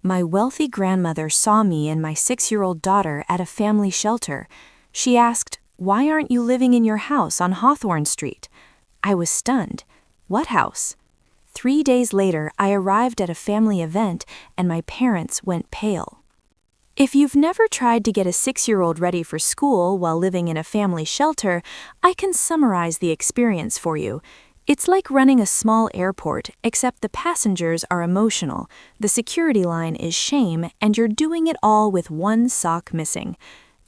My wealthy grandmother saw me and my 6-year-old daughter at a family shelter. She asked, "Why aren't you living in your house on Hawthorne Street?" I was stunned. What house? 3 days later, I arrived at a family event and my parents went pale. If you've never tried to get a 6-year-old ready for school while living in a family shelter, I can summarize the experience for you. It's like running a small airport, except the passengers are emotional, the security line is shame, and you're doing it all with one sock missing.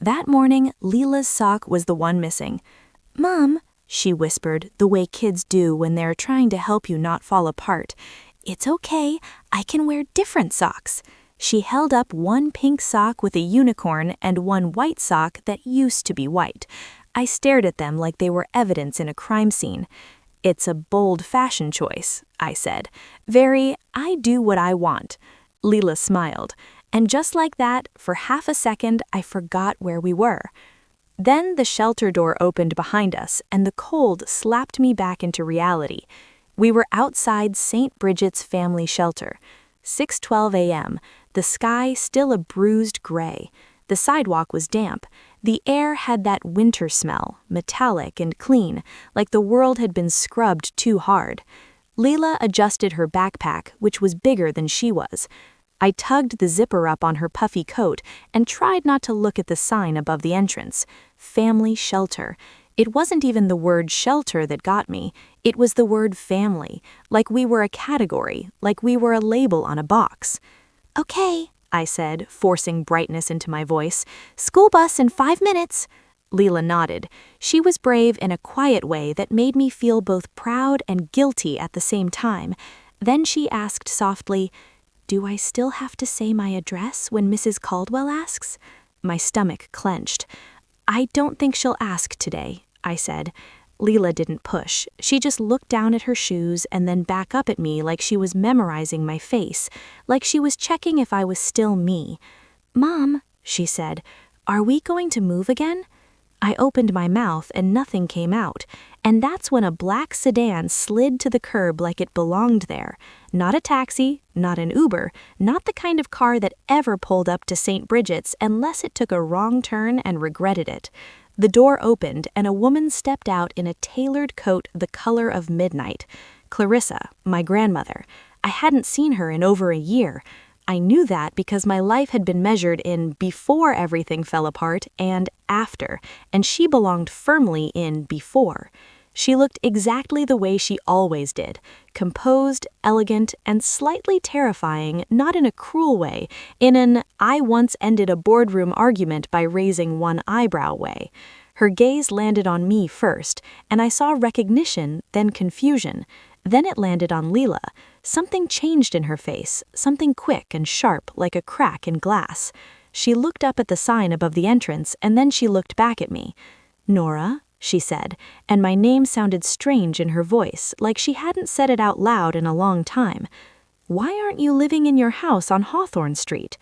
That morning, Lila's sock was the one missing. "Mom," she whispered, the way kids do when they're trying to help you not fall apart. "It's okay, I can wear different socks." She held up one pink sock with a unicorn and one white sock that used to be white. I stared at them like they were evidence in a crime scene. "It's a bold fashion choice," I said. "Very, I do what I want." Lila smiled. And just like that, for half a second, I forgot where we were. Then the shelter door opened behind us, and the cold slapped me back into reality. We were outside St. Bridget's family shelter. 6:12 a.m., the sky still a bruised gray. The sidewalk was damp. The air had that winter smell, metallic and clean, like the world had been scrubbed too hard. Lila adjusted her backpack, which was bigger than she was. I tugged the zipper up on her puffy coat and tried not to look at the sign above the entrance. Family shelter. It wasn't even the word shelter that got me. It was the word family, like we were a category, like we were a label on a box. "Okay," I said, forcing brightness into my voice. "School bus in 5 minutes." Lila nodded. She was brave in a quiet way that made me feel both proud and guilty at the same time. Then she asked softly, "Do I still have to say my address when Mrs. Caldwell asks?" My stomach clenched. "I don't think she'll ask today," I said. Lila didn't push. She just looked down at her shoes and then back up at me like she was memorizing my face, like she was checking if I was still me. "Mom," she said, "are we going to move again?" I opened my mouth and nothing came out, and that's when a black sedan slid to the curb like it belonged there. Not a taxi, not an Uber, not the kind of car that ever pulled up to St. Bridget's unless it took a wrong turn and regretted it. The door opened and a woman stepped out in a tailored coat the color of midnight. Clarissa, my grandmother. I hadn't seen her in over a year. I knew that because my life had been measured in before everything fell apart and after, and she belonged firmly in before. She looked exactly the way she always did, composed, elegant, and slightly terrifying, not in a cruel way, in an "I once ended a boardroom argument by raising one eyebrow" way. Her gaze landed on me first, and I saw recognition, then confusion. Then it landed on Lila. Something changed in her face, something quick and sharp like a crack in glass. She looked up at the sign above the entrance, and then she looked back at me. "Nora?" she said, and my name sounded strange in her voice, like she hadn't said it out loud in a long time. "Why aren't you living in your house on Hawthorne Street?"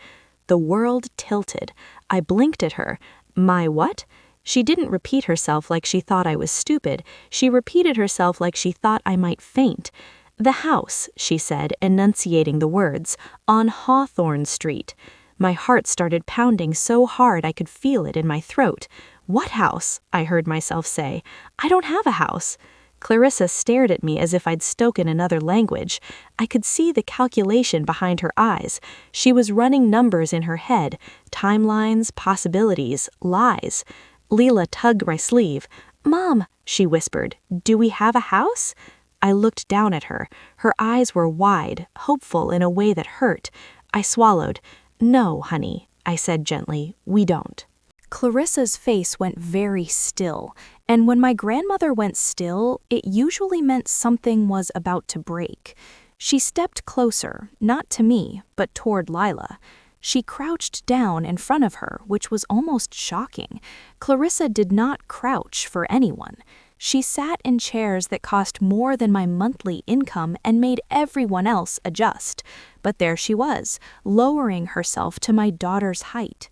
The world tilted. I blinked at her. "My what?" She didn't repeat herself like she thought I was stupid. She repeated herself like she thought I might faint. "The house," she said, enunciating the words, "on Hawthorne Street." My heart started pounding so hard I could feel it in my throat. "What house?" I heard myself say. "I don't have a house." Clarissa stared at me as if I'd spoken another language. I could see the calculation behind her eyes. She was running numbers in her head, timelines, possibilities, lies. Lila tugged my sleeve. "Mom," she whispered, "do we have a house?" I looked down at her. Her eyes were wide, hopeful in a way that hurt. I swallowed. "No, honey," I said gently, "we don't." Clarissa's face went very still, and when my grandmother went still, it usually meant something was about to break. She stepped closer, not to me, but toward Lila. She crouched down in front of her, which was almost shocking. Clarissa did not crouch for anyone. She sat in chairs that cost more than my monthly income and made everyone else adjust. But there she was, lowering herself to my daughter's height.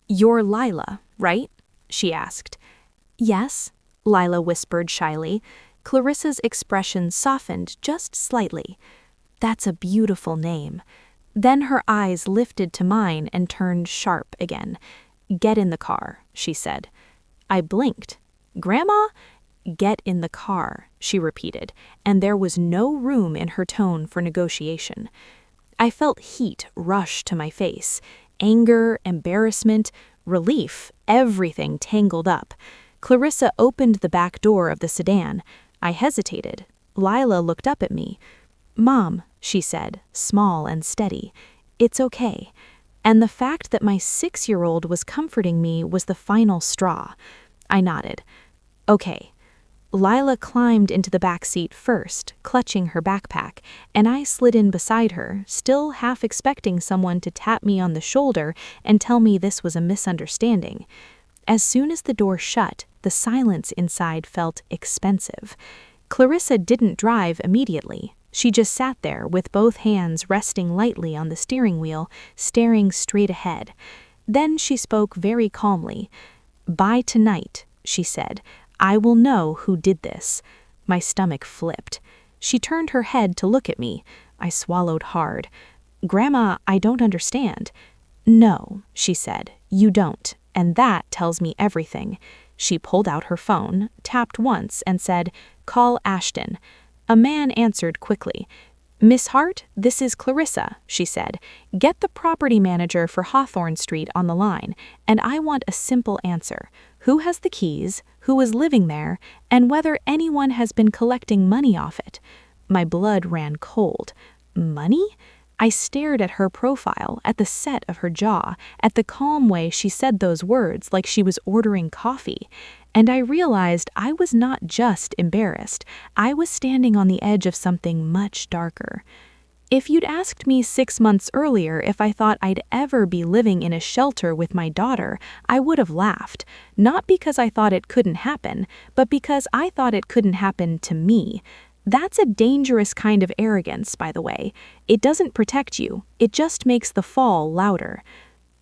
"You're Lila, right?" she asked. "Yes," Lila whispered shyly. Clarissa's expression softened just slightly. "That's a beautiful name." Then her eyes lifted to mine and turned sharp again. "Get in the car," she said. I blinked. "Grandma?" "Get in the car," she repeated, and there was no room in her tone for negotiation. I felt heat rush to my face. Anger, embarrassment, relief, everything tangled up. Clarissa opened the back door of the sedan. I hesitated. Lila looked up at me. "Mom," she said, small and steady, "it's okay." And the fact that my 6-year-old was comforting me was the final straw. I nodded. "Okay." Lila climbed into the back seat first, clutching her backpack, and I slid in beside her, still half expecting someone to tap me on the shoulder and tell me this was a misunderstanding. As soon as the door shut, the silence inside felt expensive. Clarissa didn't drive immediately. She just sat there with both hands resting lightly on the steering wheel, staring straight ahead. Then she spoke very calmly. "By tonight," she said, "I will know who did this." My stomach flipped. She turned her head to look at me. I swallowed hard. "Grandma, I don't understand." "No," she said, "you don't, and that tells me everything." She pulled out her phone, tapped once, and said, "Call Ashton." A man answered quickly. "Miss Hart, this is Clarissa," she said. "Get the property manager for Hawthorne Street on the line, and I want a simple answer. Who has the keys, who is living there, and whether anyone has been collecting money off it." My blood ran cold. Money? I stared at her profile, at the set of her jaw, at the calm way she said those words like she was ordering coffee. And I realized I was not just embarrassed. I was standing on the edge of something much darker. If you'd asked me 6 months earlier if I thought I'd ever be living in a shelter with my daughter, I would have laughed. Not because I thought it couldn't happen, but because I thought it couldn't happen to me. That's a dangerous kind of arrogance, by the way. It doesn't protect you, it just makes the fall louder.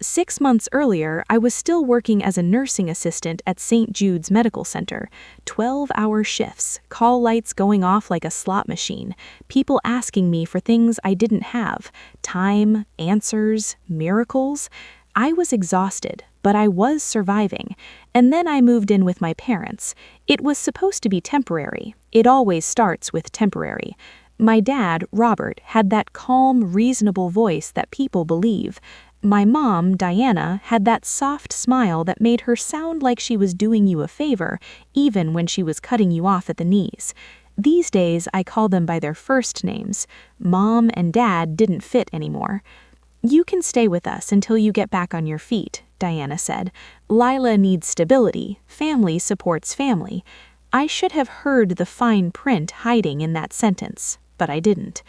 6 months earlier, I was still working as a nursing assistant at St. Jude's Medical Center. 12-hour shifts, call lights going off like a slot machine, people asking me for things I didn't have, time, answers, miracles. I was exhausted, but I was surviving. And then I moved in with my parents. It was supposed to be temporary. It always starts with temporary. My dad, Robert, had that calm, reasonable voice that people believe. My mom, Diana, had that soft smile that made her sound like she was doing you a favor, even when she was cutting you off at the knees. These days, I call them by their first names. Mom and Dad didn't fit anymore. "You can stay with us until you get back on your feet," Diana said. "Lila needs stability. Family supports family." I should have heard the fine print hiding in that sentence, but I didn't.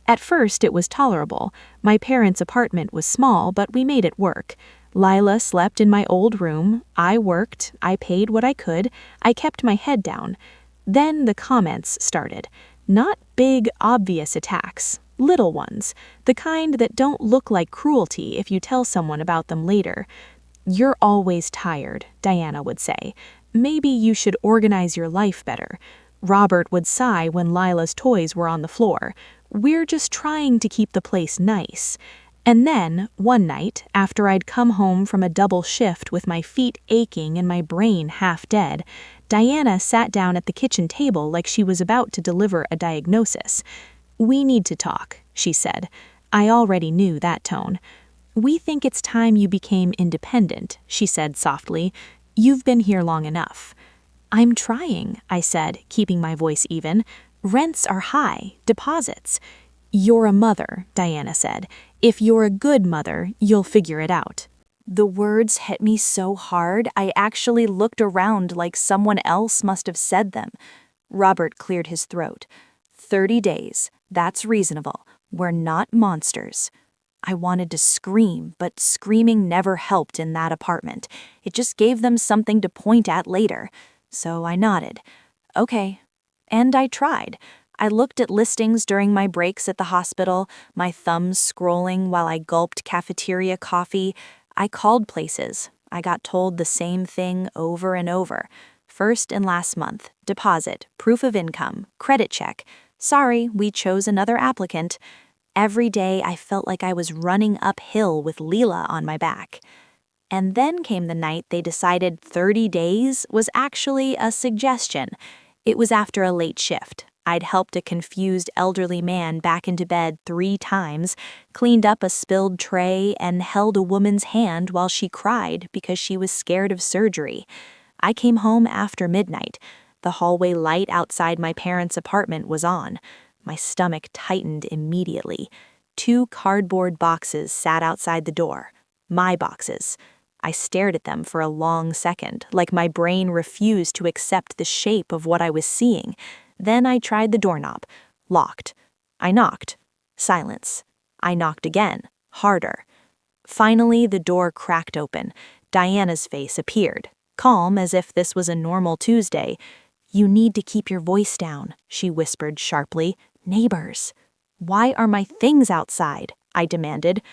At first, it was tolerable. My parents' apartment was small, but we made it work. Lila slept in my old room. I worked. I paid what I could. I kept my head down. Then the comments started. Not big, obvious attacks. Little ones. The kind that don't look like cruelty if you tell someone about them later. "You're always tired," Diana would say. "Maybe you should organize your life better." Robert would sigh when Lila's toys were on the floor. "We're just trying to keep the place nice." And then, one night, after I'd come home from a double shift with my feet aching and my brain half dead, Diana sat down at the kitchen table like she was about to deliver a diagnosis. "We need to talk," she said. I already knew that tone. "We think it's time you became independent," she said softly. "You've been here long enough." "I'm trying," I said, keeping my voice even. "Rents are high, deposits." "You're a mother," Diana said. "If you're a good mother, you'll figure it out." The words hit me so hard, I actually looked around like someone else must have said them. Robert cleared his throat. 30 days. That's reasonable. We're not monsters." I wanted to scream, but screaming never helped in that apartment. It just gave them something to point at later. So I nodded. "Okay." And I tried. I looked at listings during my breaks at the hospital, my thumbs scrolling while I gulped cafeteria coffee. I called places. I got told the same thing over and over. First and last month, deposit, proof of income, credit check. Sorry, we chose another applicant. Every day I felt like I was running uphill with Lila on my back. And then came the night they decided 30 days was actually a suggestion. It was after a late shift. I'd helped a confused elderly man back into bed 3 times, cleaned up a spilled tray, and held a woman's hand while she cried because she was scared of surgery. I came home after midnight. The hallway light outside my parents' apartment was on. My stomach tightened immediately. 2 cardboard boxes sat outside the door. My boxes. I stared at them for a long second, like my brain refused to accept the shape of what I was seeing. Then I tried the doorknob. Locked. I knocked. Silence. I knocked again. Harder. Finally, the door cracked open. Diana's face appeared, calm as if this was a normal Tuesday. "You need to keep your voice down," she whispered sharply. "Neighbors." "Why are my things outside?" I demanded.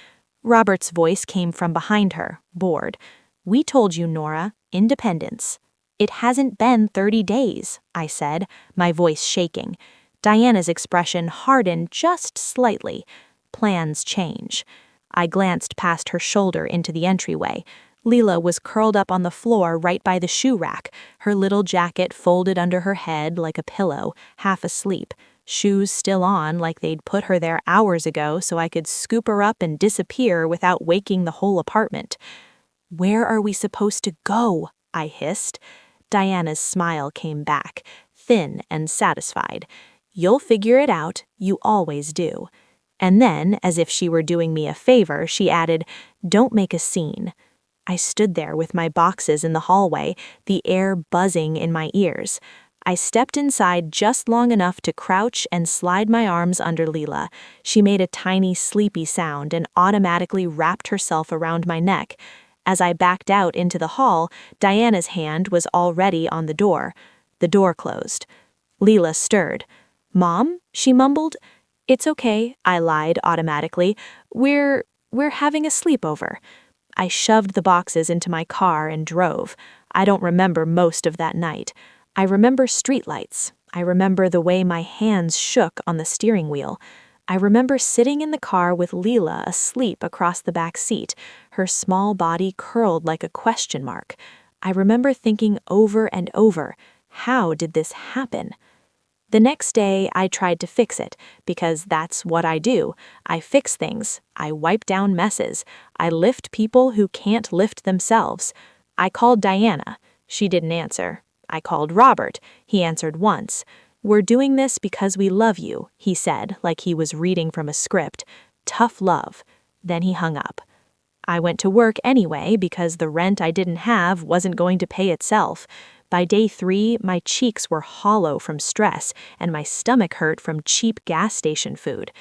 Robert's voice came from behind her, bored. "We told you, Nora. Independence." "It hasn't been 30 days, I said, my voice shaking. Diana's expression hardened just slightly. Plans change. I glanced past her shoulder into the entryway. Lila was curled up on the floor right by the shoe rack, her little jacket folded under her head like a pillow, half asleep. Shoes still on like they'd put her there hours ago so I could scoop her up and disappear without waking the whole apartment. "Where are we supposed to go?" I hissed. Diana's smile came back, thin and satisfied. "You'll figure it out, you always do." And then, as if she were doing me a favor, she added, "Don't make a scene." I stood there with my boxes in the hallway, the air buzzing in my ears. I stepped inside just long enough to crouch and slide my arms under Lila. She made a tiny sleepy sound and automatically wrapped herself around my neck. As I backed out into the hall, Diana's hand was already on the door. The door closed. Lila stirred. "Mom?" she mumbled. "It's okay," I lied automatically. We're having a sleepover." I shoved the boxes into my car and drove. I don't remember most of that night. I remember streetlights. I remember the way my hands shook on the steering wheel. I remember sitting in the car with Lila asleep across the back seat, her small body curled like a question mark. I remember thinking over and over, how did this happen? The next day, I tried to fix it, because that's what I do. I fix things. I wipe down messes. I lift people who can't lift themselves. I called Diana. She didn't answer. I called Robert. He answered once. "We're doing this because we love you," he said, like he was reading from a script. "Tough love." Then he hung up. I went to work anyway because the rent I didn't have wasn't going to pay itself. By day 3, my cheeks were hollow from stress, and my stomach hurt from cheap gas station food.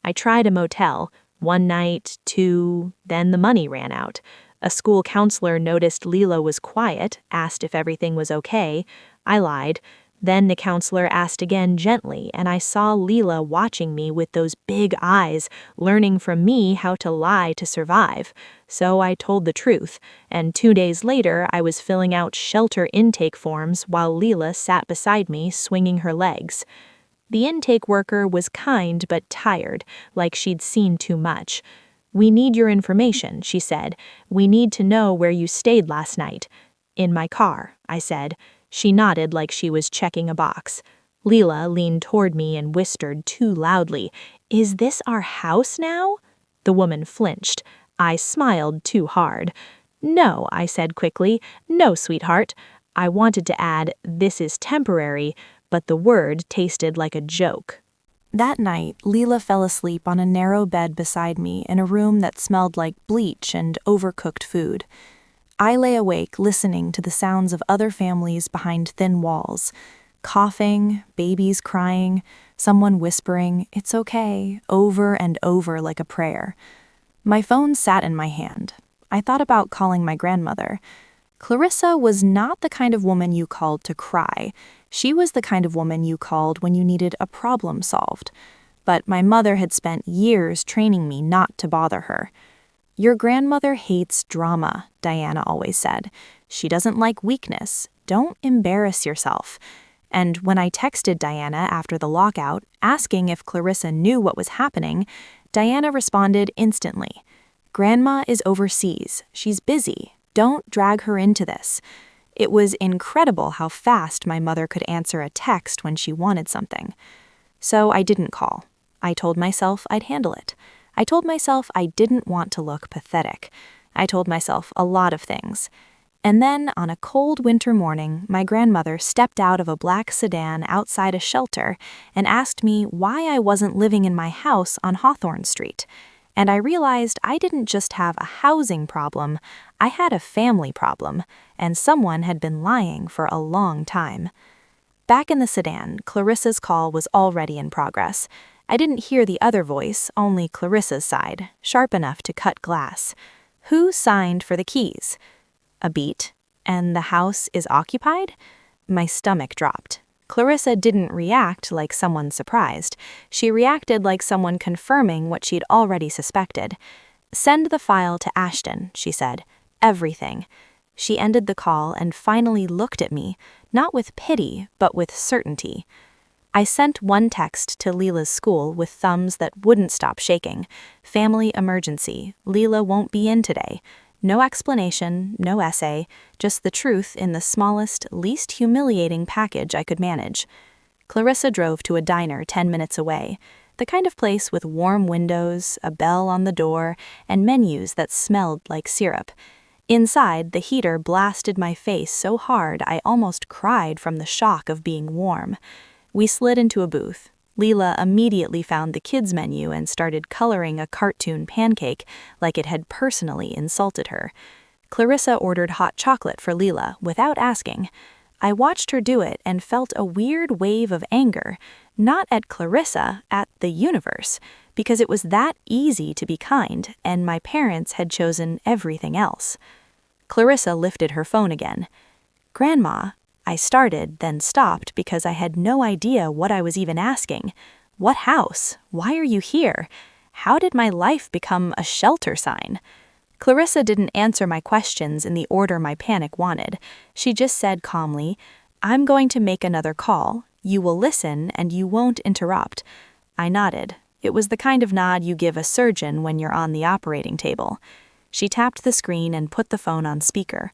I tried a motel. 1 night, 2, then the money ran out. A school counselor noticed Lila was quiet, asked if everything was okay. I lied. Then the counselor asked again gently, and I saw Lila watching me with those big eyes, learning from me how to lie to survive. So I told the truth, and 2 days later I was filling out shelter intake forms while Lila sat beside me swinging her legs. The intake worker was kind but tired, like she'd seen too much. "We need your information," she said. "We need to know where you stayed last night." "In my car," I said. She nodded like she was checking a box. Lila leaned toward me and whispered too loudly, "Is this our house now?" The woman flinched. I smiled too hard. "No," I said quickly. "No, sweetheart." I wanted to add, "This is temporary," but the word tasted like a joke. That night, Lila fell asleep on a narrow bed beside me in a room that smelled like bleach and overcooked food. I lay awake listening to the sounds of other families behind thin walls. Coughing, babies crying, someone whispering, "It's okay," over and over like a prayer. My phone sat in my hand. I thought about calling my grandmother. Clarissa was not the kind of woman you called to cry. She was the kind of woman you called when you needed a problem solved. But my mother had spent years training me not to bother her. "Your grandmother hates drama," Diana always said. "She doesn't like weakness. Don't embarrass yourself." And when I texted Diana after the lockout, asking if Clarissa knew what was happening, Diana responded instantly. Grandma is overseas. She's busy. Don't drag her into this. It was incredible how fast my mother could answer a text when she wanted something. So I didn't call. I told myself I'd handle it. I told myself I didn't want to look pathetic. I told myself a lot of things. And then, on a cold winter morning, my grandmother stepped out of a black sedan outside a shelter and asked me why I wasn't living in my house on Hawthorne Street. And I realized I didn't just have a housing problem, I had a family problem, and someone had been lying for a long time. Back in the sedan, Clarissa's call was already in progress. I didn't hear the other voice, only Clarissa's side, sharp enough to cut glass. Who signed for the keys? A beat. And the house is occupied? My stomach dropped. Clarissa didn't react like someone surprised. She reacted like someone confirming what she'd already suspected. Send the file to Ashton, she said. Everything. She ended the call and finally looked at me, not with pity, but with certainty. I sent one text to Lila's school with thumbs that wouldn't stop shaking. Family emergency. Lila won't be in today. No explanation, no essay, just the truth in the smallest, least humiliating package I could manage. Clarissa drove to a diner 10 minutes away, the kind of place with warm windows, a bell on the door, and menus that smelled like syrup. Inside, the heater blasted my face so hard I almost cried from the shock of being warm. We slid into a booth. Lila immediately found the kids' menu and started coloring a cartoon pancake like it had personally insulted her. Clarissa ordered hot chocolate for Lila without asking. I watched her do it and felt a weird wave of anger, not at Clarissa, at the universe, because it was that easy to be kind, and my parents had chosen everything else. Clarissa lifted her phone again. "Grandma," I started, then stopped because I had no idea what I was even asking. What house? Why are you here? How did my life become a shelter sign? Clarissa didn't answer my questions in the order my panic wanted. She just said calmly, "I'm going to make another call. You will listen and you won't interrupt." I nodded. It was the kind of nod you give a surgeon when you're on the operating table. She tapped the screen and put the phone on speaker.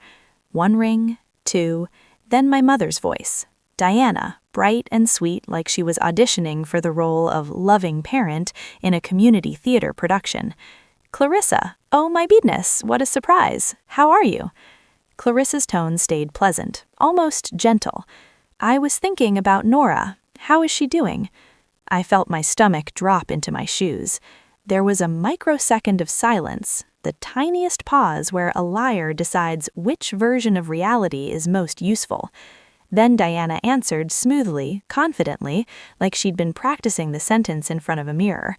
One ring, two, then my mother's voice. Diana, bright and sweet like she was auditioning for the role of loving parent in a community theater production. "Clarissa, oh my goodness, what a surprise. How are you?" Clarissa's tone stayed pleasant, almost gentle. "I was thinking about Nora. How is she doing?" I felt my stomach drop into my shoes. There was a microsecond of silence, the tiniest pause where a liar decides which version of reality is most useful. Then Diana answered smoothly, confidently, like she'd been practicing the sentence in front of a mirror.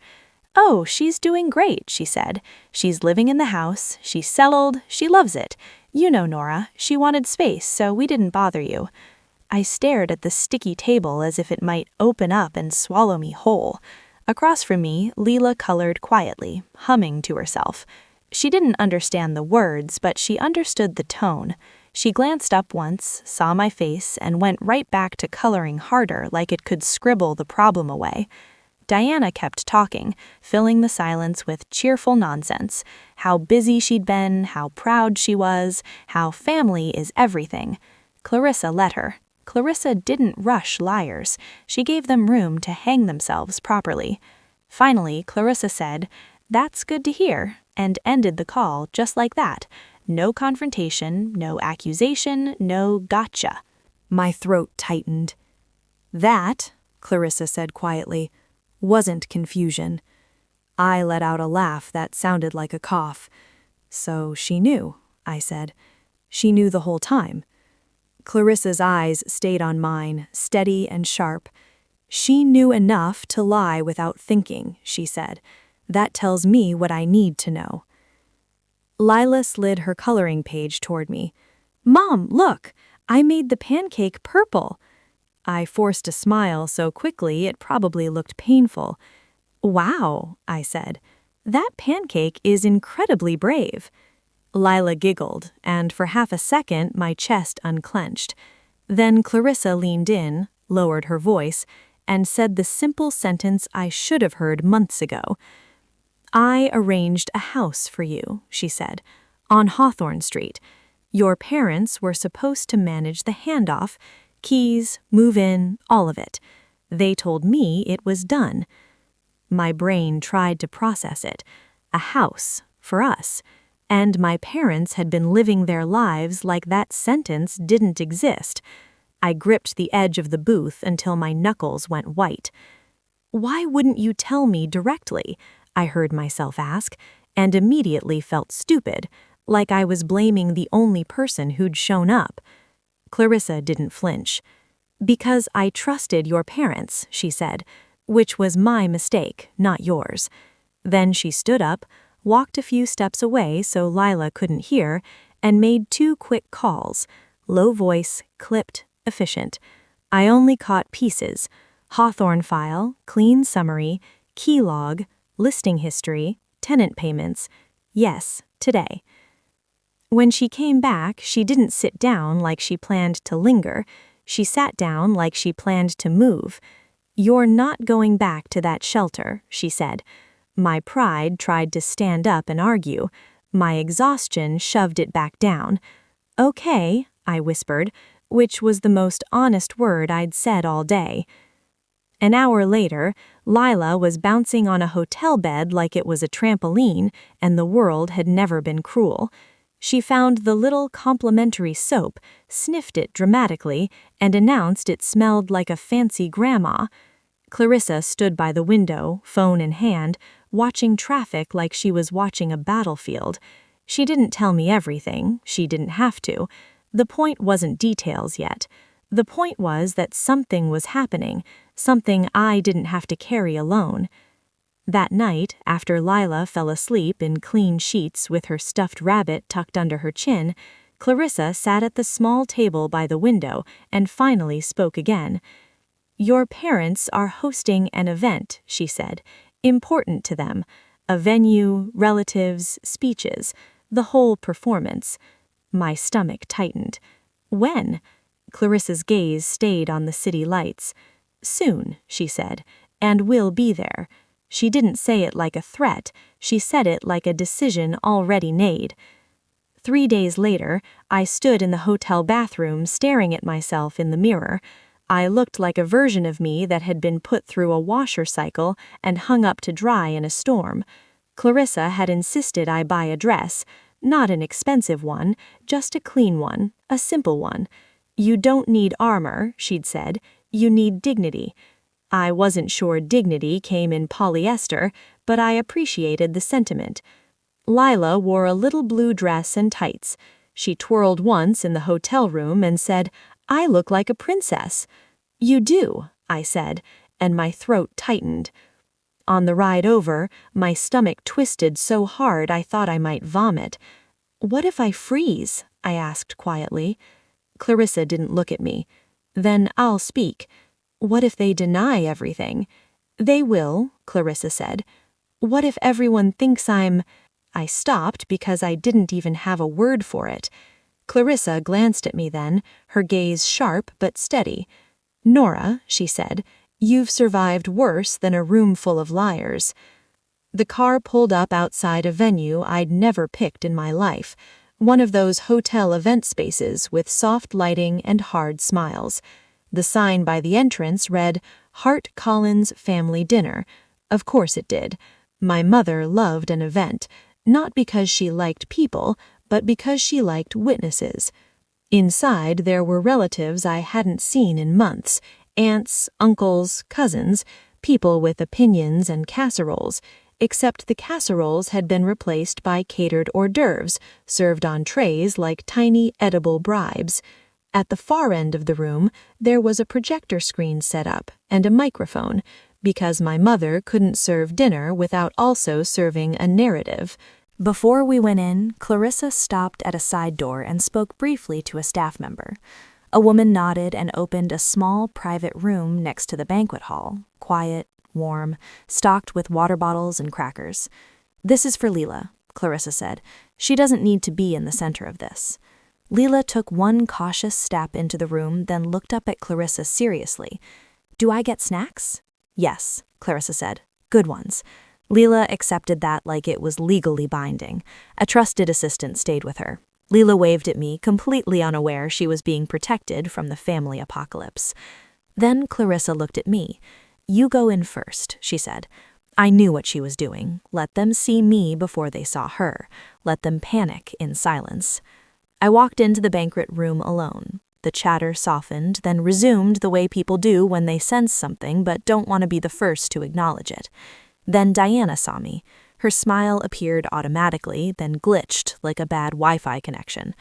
"Oh, she's doing great," she said. "She's living in the house, she's settled, she loves it. You know Nora, she wanted space, so we didn't bother you." I stared at the sticky table as if it might open up and swallow me whole. Across from me, Lila colored quietly, humming to herself. She didn't understand the words, but she understood the tone. She glanced up once, saw my face, and went right back to coloring harder like it could scribble the problem away. Diana kept talking, filling the silence with cheerful nonsense. How busy she'd been, how proud she was, how family is everything. Clarissa let her. Clarissa didn't rush liars. She gave them room to hang themselves properly. Finally, Clarissa said, "That's good to hear," and ended the call just like that. No confrontation, no accusation, no gotcha. My throat tightened. "That," Clarissa said quietly, "wasn't confusion." I let out a laugh that sounded like a cough. "So she knew," I said. "She knew the whole time." Clarissa's eyes stayed on mine, steady and sharp. "She knew enough to lie without thinking," she said. "That tells me what I need to know." Lila slid her coloring page toward me. "Mom, look! I made the pancake purple." I forced a smile so quickly it probably looked painful. "Wow," I said. "That pancake is incredibly brave." Lila giggled, and for half a second my chest unclenched. Then Clarissa leaned in, lowered her voice, and said the simple sentence I should have heard months ago. I arranged a house for you, she said, on Hawthorne Street. Your parents were supposed to manage the handoff, keys, move in, all of it. They told me it was done. My brain tried to process it. A house, for us. And my parents had been living their lives like that sentence didn't exist. I gripped the edge of the booth until my knuckles went white. Why wouldn't you tell me directly? I heard myself ask, and immediately felt stupid, like I was blaming the only person who'd shown up. Clarissa didn't flinch. Because I trusted your parents, she said, which was my mistake, not yours. Then she stood up, walked a few steps away so Lila couldn't hear, and made 2 quick calls. Low voice, clipped, efficient. I only caught pieces. Hawthorne file, clean summary, key log, listing history, tenant payments. Yes, today. When she came back, she didn't sit down like she planned to linger. She sat down like she planned to move. You're not going back to that shelter, she said. My pride tried to stand up and argue. My exhaustion shoved it back down. Okay, I whispered, which was the most honest word I'd said all day. An hour later, Lila was bouncing on a hotel bed like it was a trampoline and the world had never been cruel. She found the little complimentary soap, sniffed it dramatically, and announced it smelled like a fancy grandma. Clarissa stood by the window, phone in hand, watching traffic like she was watching a battlefield. She didn't tell me everything, she didn't have to. The point wasn't details yet. The point was that something was happening, something I didn't have to carry alone. That night, after Lila fell asleep in clean sheets with her stuffed rabbit tucked under her chin, Clarissa sat at the small table by the window and finally spoke again. Your parents are hosting an event, she said, important to them. A venue, relatives, speeches, the whole performance. My stomach tightened. When? Clarissa's gaze stayed on the city lights. Soon, she said, and we'll be there. She didn't say it like a threat, she said it like a decision already made. 3 days later, I stood in the hotel bathroom staring at myself in the mirror. I looked like a version of me that had been put through a washer cycle and hung up to dry in a storm. Clarissa had insisted I buy a dress, not an expensive one, just a clean one, a simple one. You don't need armor, she'd said, you need dignity. I wasn't sure dignity came in polyester, but I appreciated the sentiment. Lila wore a little blue dress and tights. She twirled once in the hotel room and said, I look like a princess. You do, I said, and my throat tightened. On the ride over, my stomach twisted so hard I thought I might vomit. What if I freeze? I asked quietly. Clarissa didn't look at me. Then I'll speak. What if they deny everything? They will, Clarissa said. What if everyone thinks I'm... I stopped because I didn't even have a word for it. Clarissa glanced at me then, her gaze sharp but steady. Nora, she said, you've survived worse than a room full of liars. The car pulled up outside a venue I'd never picked in my life, one of those hotel event spaces with soft lighting and hard smiles. The sign by the entrance read, Hart Collins Family Dinner. Of course it did. My mother loved an event, not because she liked people, but because she liked witnesses. Inside there were relatives I hadn't seen in months, aunts, uncles, cousins, people with opinions and casseroles, except the casseroles had been replaced by catered hors d'oeuvres, served on trays like tiny edible bribes. At the far end of the room, there was a projector screen set up and a microphone, because my mother couldn't serve dinner without also serving a narrative. Before we went in, Clarissa stopped at a side door and spoke briefly to a staff member. A woman nodded and opened a small private room next to the banquet hall, quiet, warm, stocked with water bottles and crackers. This is for Lila, Clarissa said. She doesn't need to be in the center of this. Lila took one cautious step into the room, then looked up at Clarissa seriously. Do I get snacks? Yes, Clarissa said. Good ones. Lila accepted that like it was legally binding. A trusted assistant stayed with her. Lila waved at me, completely unaware she was being protected from the family apocalypse. Then Clarissa looked at me. "You go in first," she said. I knew what she was doing. Let them see me before they saw her. Let them panic in silence. I walked into the banquet room alone. The chatter softened, then resumed the way people do when they sense something but don't want to be the first to acknowledge it. Then Diana saw me. Her smile appeared automatically, then glitched like a bad Wi-Fi connection.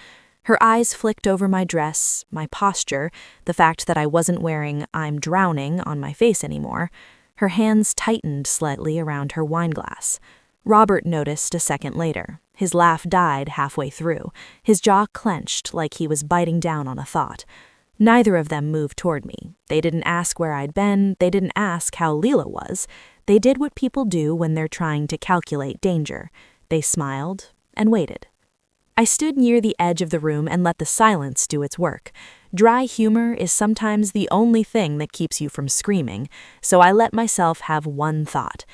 Her eyes flicked over my dress, my posture, the fact that I wasn't wearing "I'm drowning" on my face anymore. Her hands tightened slightly around her wine glass. Robert noticed a second later. His laugh died halfway through. His jaw clenched like he was biting down on a thought. Neither of them moved toward me. They didn't ask where I'd been. They didn't ask how Lila was. They did what people do when they're trying to calculate danger. They smiled and waited. I stood near the edge of the room and let the silence do its work. Dry humor is sometimes the only thing that keeps you from screaming, so I let myself have one thought.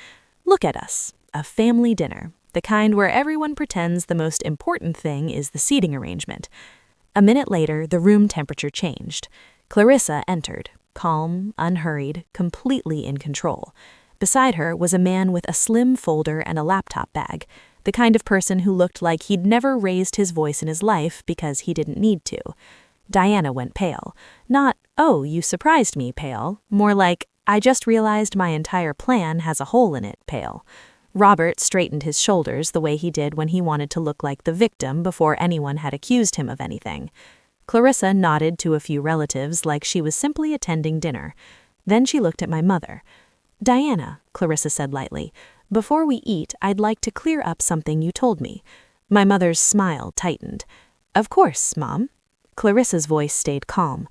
Look at us, a family dinner, the kind where everyone pretends the most important thing is the seating arrangement. A minute later, the room temperature changed. Clarissa entered, calm, unhurried, completely in control. Beside her was a man with a slim folder and a laptop bag, the kind of person who looked like he'd never raised his voice in his life because he didn't need to. Diana went pale. Not, "Oh, you surprised me," pale. More like, "I just realized my entire plan has a hole in it," pale. Robert straightened his shoulders the way he did when he wanted to look like the victim before anyone had accused him of anything. Clarissa nodded to a few relatives like she was simply attending dinner. Then she looked at my mother. "Diana," Clarissa said lightly, "before we eat, I'd like to clear up something you told me." My mother's smile tightened. "Of course, Mom." Clarissa's voice stayed calm.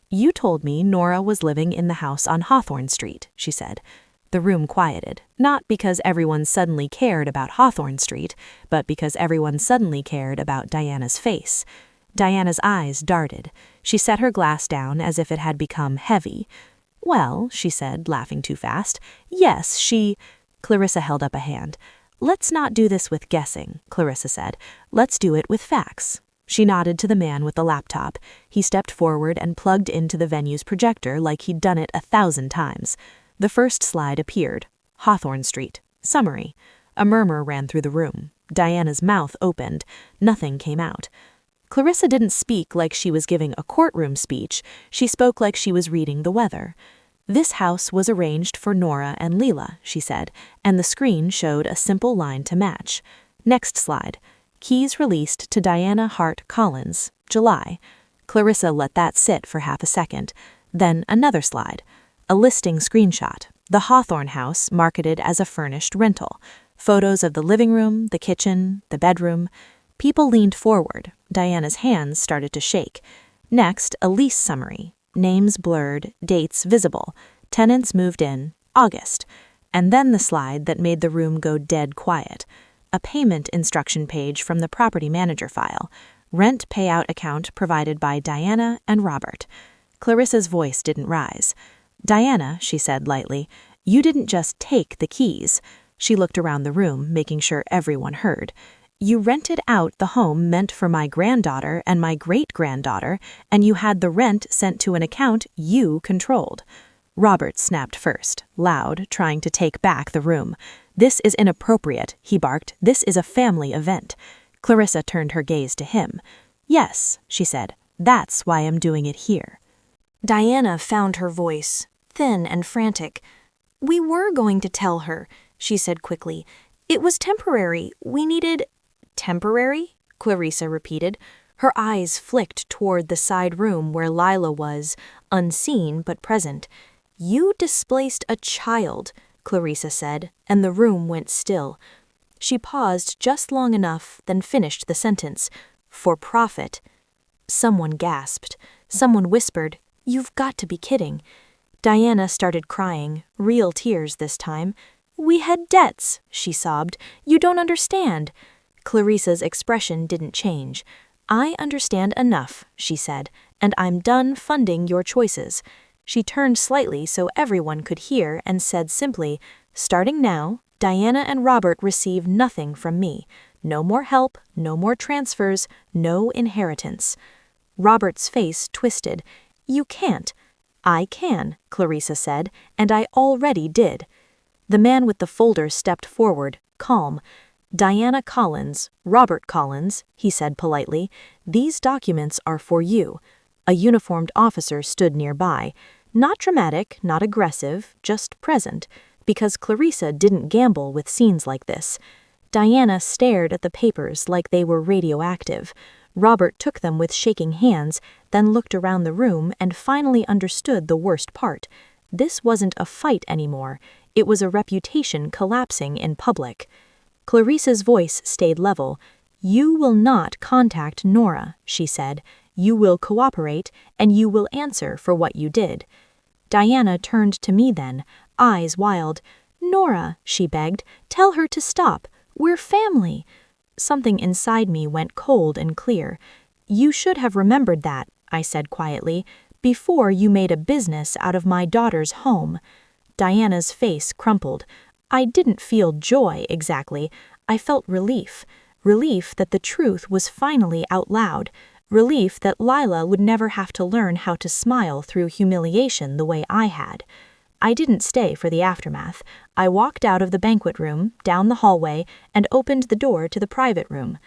"You told me Nora was living in the house on Hawthorne Street," she said. The room quieted, not because everyone suddenly cared about Hawthorne Street, but because everyone suddenly cared about Diana's face. Diana's eyes darted. She set her glass down as if it had become heavy. "Well," she said, laughing too fast, "yes, she—" Clarissa held up a hand. "Let's not do this with guessing," Clarissa said. "Let's do it with facts." She nodded to the man with the laptop. He stepped forward and plugged into the venue's projector like he'd done it 1,000 times. The first slide appeared. Hawthorne Street. Summary. A murmur ran through the room. Diana's mouth opened. Nothing came out. Clarissa didn't speak like she was giving a courtroom speech. She spoke like she was reading the weather. "This house was arranged for Nora and Lila," she said, and the screen showed a simple line to match. Next slide. "Keys released to Diana Hart Collins, July." Clarissa let that sit for half a second. Then another slide. A listing screenshot. The Hawthorne house marketed as a furnished rental. Photos of the living room, the kitchen, the bedroom. People leaned forward. Diana's hands started to shake. Next, a lease summary. Names blurred, dates visible. Tenants moved in, August. And then the slide that made the room go dead quiet. A payment instruction page from the property manager file. Rent payout account provided by Diana and Robert. Clarissa's voice didn't rise. "Diana," she said lightly, "you didn't just take the keys." She looked around the room, making sure everyone heard. "You rented out the home meant for my granddaughter and my great-granddaughter, and you had the rent sent to an account you controlled." Robert snapped first, loud, trying to take back the room. "This is inappropriate," he barked. "This is a family event." Clarissa turned her gaze to him. "Yes," she said, "that's why I'm doing it here." Diana found her voice, thin and frantic. "We were going to tell her," she said quickly. "It was temporary. We needed—" "Temporary?" Clarissa repeated. Her eyes flicked toward the side room where Lila was, unseen but present. "You displaced a child," Clarissa said, and the room went still. She paused just long enough, then finished the sentence. "For profit." Someone gasped. Someone whispered, "You've got to be kidding." Diana started crying, real tears this time. "We had debts," she sobbed. "You don't understand." Clarissa's expression didn't change. "I understand enough," she said, "and I'm done funding your choices." She turned slightly so everyone could hear and said simply, "Starting now, Diana and Robert receive nothing from me. No more help, no more transfers, no inheritance. Robert's face twisted. You can't. I can, Clarissa said, and I already did. The man with the folder stepped forward, calm. Diana Collins, Robert Collins, he said politely, these documents are for you. A uniformed officer stood nearby. Not dramatic, not aggressive, just present, because Clarissa didn't gamble with scenes like this. Diana stared at the papers like they were radioactive. Robert took them with shaking hands, then looked around the room and finally understood the worst part. This wasn't a fight anymore. It was a reputation collapsing in public. Clarissa's voice stayed level. You will not contact Nora, she said. You will cooperate, and you will answer for what you did. Diana turned to me then, eyes wild. Nora, she begged, tell her to stop. We're family. Something inside me went cold and clear. You should have remembered that, I said quietly, before you made a business out of my daughter's home. Diana's face crumpled. I didn't feel joy exactly. I felt relief. Relief that the truth was finally out loud. Relief that Lila would never have to learn how to smile through humiliation the way I had. I didn't stay for the aftermath. I walked out of the banquet room, down the hallway, and opened the door to the private room.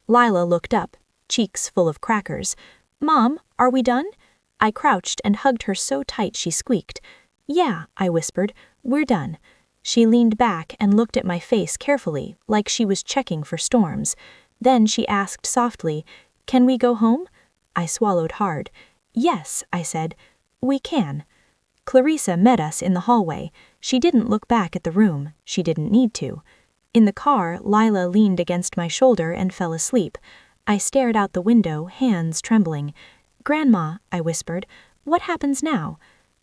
Lila looked up, cheeks full of crackers. Mom, are we done? I crouched and hugged her so tight she squeaked. Yeah, I whispered, we're done. She leaned back and looked at my face carefully, like she was checking for storms. Then she asked softly, Can we go home? I swallowed hard. Yes, I said. We can. Clarissa met us in the hallway. She didn't look back at the room. She didn't need to. In the car, Lila leaned against my shoulder and fell asleep. I stared out the window, hands trembling. Grandma, I whispered, what happens now?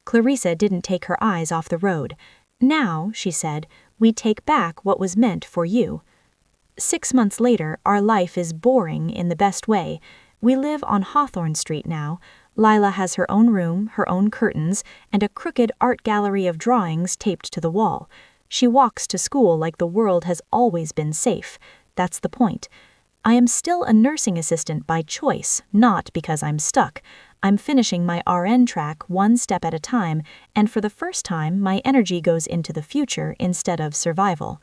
Clarissa didn't take her eyes off the road. Now, she said, we take back what was meant for you. 6 months later, our life is boring in the best way. We live on Hawthorne Street now. Lila has her own room, her own curtains, and a crooked art gallery of drawings taped to the wall. She walks to school like the world has always been safe. That's the point. I am still a nursing assistant by choice, not because I'm stuck. I'm finishing my RN track one step at a time, and for the first time, my energy goes into the future instead of survival.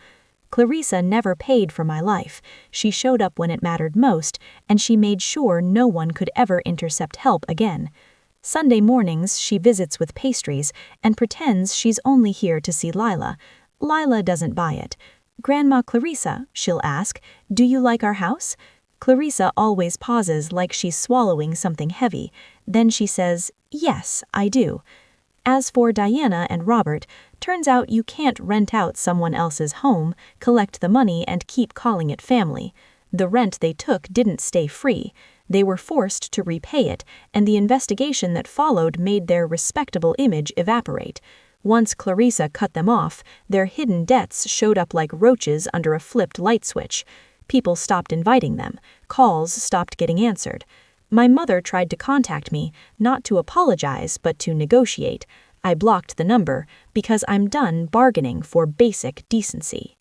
Clarissa never paid for my life. She showed up when it mattered most, and she made sure no one could ever intercept help again. Sunday mornings, she visits with pastries and pretends she's only here to see Lila. Lila doesn't buy it. Grandma Clarissa, she'll ask, do you like our house? Clarissa always pauses like she's swallowing something heavy. Then she says, yes, I do. As for Diana and Robert, turns out you can't rent out someone else's home, collect the money, and keep calling it family. The rent they took didn't stay free. They were forced to repay it, and the investigation that followed made their respectable image evaporate. Once Clarissa cut them off, their hidden debts showed up like roaches under a flipped light switch. People stopped inviting them. Calls stopped getting answered. My mother tried to contact me, not to apologize, but to negotiate. I blocked the number because I'm done bargaining for basic decency.